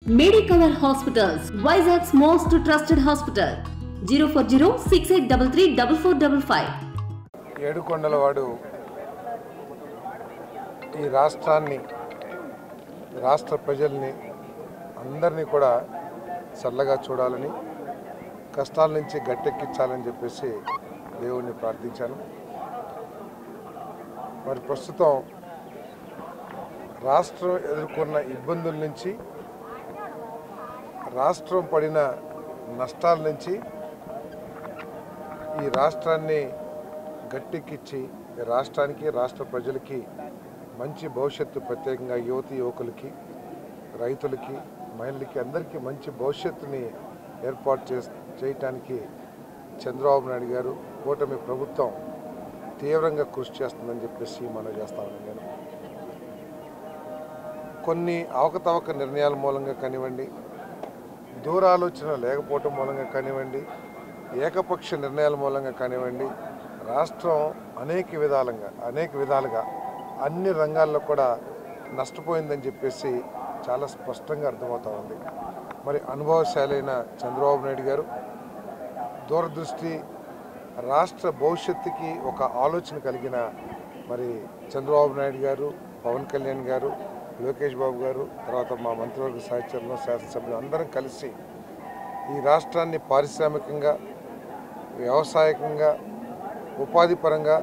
Medicover Hospitals, Vizag's most trusted hospital. 04068334455. ఏడుకొండలవాడు ఈ రాష్ట్రాన్ని రాష్ట్ర ప్రజల్ని అందరినీ కూడా చల్లగా చూడాలని కష్టాల నుంచి గట్టెక్కించాలని చెప్పేసి దేవుణ్ణి ప్రార్థించాను. మరి ప్రస్తుతం రాష్ట్రం ఎదుర్కొన్న ఇబ్బందుల నుంచి రాష్ట్రం పడిన నష్టాల నుంచి ఈ రాష్ట్రాన్ని గట్టెక్కించి రాష్ట్రానికి రాష్ట్ర ప్రజలకి మంచి భవిష్యత్తు, ప్రత్యేకంగా యువకులకి, రైతులకి, మహిళలకి అందరికీ మంచి భవిష్యత్తుని ఏర్పాటు చేయటానికి చంద్రబాబు నాయుడు గారు కూటమి ప్రభుత్వం తీవ్రంగా కృషి చేస్తుందని చెప్పేసి మనం చేస్తామని నేను కొన్ని అవకతవక నిర్ణయాల మూలంగా కానివ్వండి, దూరాలోచన లేకపోవటం మూలంగా కానివ్వండి, ఏకపక్ష నిర్ణయాల మూలంగా కానివ్వండి, రాష్ట్రం అనేక విధాలుగా అన్ని రంగాల్లో కూడా నష్టపోయిందని చెప్పేసి చాలా స్పష్టంగా అర్థమవుతా ఉంది. మరి అనుభవశాలైన చంద్రబాబు నాయుడు గారు దూరదృష్టి, రాష్ట్ర భవిష్యత్తుకి ఒక ఆలోచన కలిగిన మరి చంద్రబాబు నాయుడు గారు, పవన్ కళ్యాణ్ గారు, లోకేష్ బాబు గారు, తర్వాత మా మంత్రివర్గ సహచరులు, శాసనసభ్యులు అందరం కలిసి ఈ రాష్ట్రాన్ని పారిశ్రామికంగా, వ్యవసాయకంగా, ఉపాధి పరంగా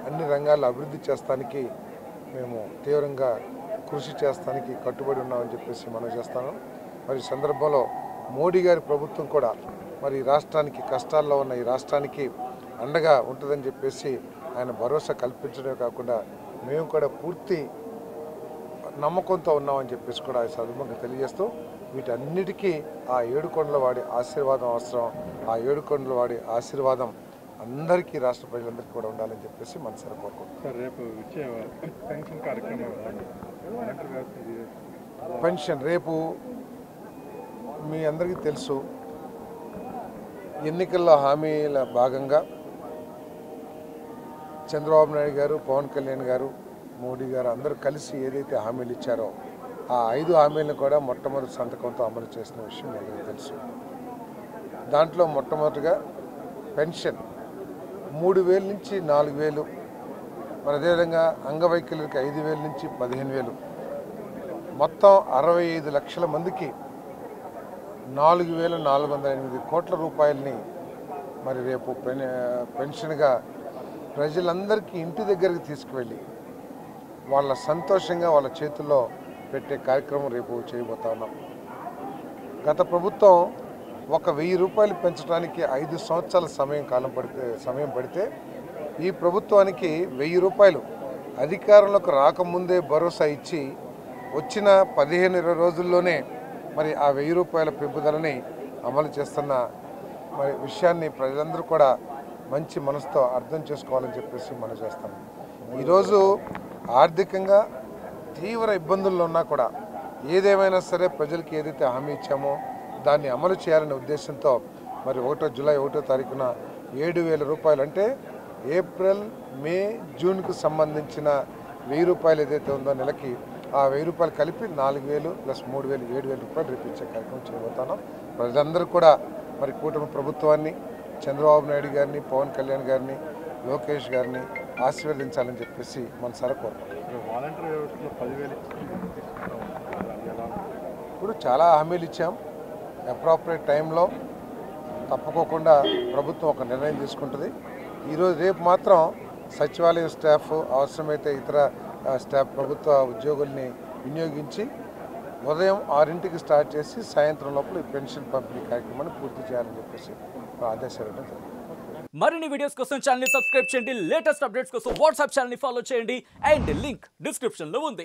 అన్ని రంగాల్లో అభివృద్ధి చేస్తానికి మేము తీవ్రంగా కృషి చేస్తానికి కట్టుబడి ఉన్నామని చెప్పేసి మనం చేస్తాను. మరి ఈ సందర్భంలో మోడీ గారి ప్రభుత్వం కూడా మరి రాష్ట్రానికి, కష్టాల్లో ఉన్న ఈ రాష్ట్రానికి అండగా ఉంటుందని చెప్పేసి ఆయన భరోసా కల్పించడమే కాకుండా మేము కూడా పూర్తి నమ్మకంతో ఉన్నామని చెప్పేసి కూడా ఈ సందర్భంగా తెలియజేస్తూ వీటన్నిటికీ ఆ ఏడుకొండలవాడి ఆశీర్వాదం అవసరం. ఆ ఏడుకొండలవాడి ఆశీర్వాదం అందరికీ, రాష్ట్ర ప్రజలందరికీ కూడా ఉండాలని చెప్పేసి మనసారా కోరుకుంటున్నాం. పెన్షన్ రేపు మీ అందరికీ తెలుసు, ఎన్నికల్లో హామీల భాగంగా చంద్రబాబు నాయుడు గారు, పవన్ కళ్యాణ్ గారు, మోడీ గారు అందరూ కలిసి ఏదైతే హామీలు ఇచ్చారో ఆ 5 హామీలను కూడా మొట్టమొదటి సంతకంతో అమలు చేసిన విషయం మీ అందరికీ తెలుసు. దాంట్లో మొట్టమొదటిగా పెన్షన్ 3,000 నుంచి 4,000, మరి అదేవిధంగా అంగవైకల్యులకి 5,000 నుంచి 15,000, మొత్తం 65 లక్షల మందికి 4,408 కోట్ల రూపాయలని మరి రేపు పెన్షన్గా ప్రజలందరికీ ఇంటి దగ్గరికి తీసుకువెళ్ళి వాళ్ళ సంతోషంగా వాళ్ళ చేతుల్లో పెట్టే కార్యక్రమం రేపు చేయబోతా ఉన్నాం. గత ప్రభుత్వం ఒక 1,000 రూపాయలు పెంచడానికి 5 సంవత్సరాల సమయం పడితే ఈ ప్రభుత్వానికి 1,000 రూపాయలు అధికారంలోకి రాకముందే భరోసా ఇచ్చి వచ్చిన 15-20 రోజుల్లోనే మరి ఆ 1,000 రూపాయల పెంపుదలని అమలు చేస్తున్న మరి విషయాన్ని ప్రజలందరూ కూడా మంచి మనసుతో అర్థం చేసుకోవాలని చెప్పేసి మనం చేస్తాం. ఈరోజు ఆర్థికంగా తీవ్ర ఇబ్బందుల్లో ఉన్నా కూడా ఏదేమైనా సరే ప్రజలకి ఏదైతే హామీ ఇచ్చామో దాన్ని అమలు చేయాలనే ఉద్దేశంతో మరి జూలై 1వ తారీఖున 7,000 రూపాయలు, అంటే ఏప్రిల్, మే, జూన్కు సంబంధించిన 1,000 రూపాయలు ఏదైతే ఉందో నెలకి ఆ 1,000 రూపాయలు కలిపి 4,000 ప్లస్ 3,000 7,000 రూపాయలు రేపించే కార్యక్రమం చేయబోతున్నాం. ప్రజలందరూ కూడా మరి కూటమి ప్రభుత్వాన్ని, చంద్రబాబు నాయుడు గారిని, పవన్ కళ్యాణ్ గారిని, లోకేష్ గారిని ఆశీర్వదించాలని చెప్పేసి మనసారా కోరుకుంటున్నాం. ఇప్పుడు చాలా హామీలు ఇచ్చాం. అప్రాపరేట్ టైంలో తప్పకోకుండా ప్రభుత్వం ఒక నిర్ణయం తీసుకుంటుంది. రేపు మాత్రం సచివాలయ స్టాఫ్, అవసరమైతే ఇతర స్టాఫ్, ప్రభుత్వ ఉద్యోగుల్ని వినియోగించి ఉదయం 6ంటికి స్టార్ట్ చేసి సాయంత్రం లోపల ఈ పెన్షన్ పంపిణీ కార్యక్రమాన్ని పూర్తి చేయాలని చెప్పేసి ఆదేశాలు ఇవ్వడం జరిగింది. మరిన్ని వీడియోస్ కోసం ఛానల్ ని సబ్స్క్రైబ్ చేయండి, లేటెస్ట్ అప్డేట్స్ కోసం వాట్సాప్ ఛానల్ ని ఫాలో చేయండి అండ్ లింక్ డిస్క్రిప్షన్ లో ఉంది.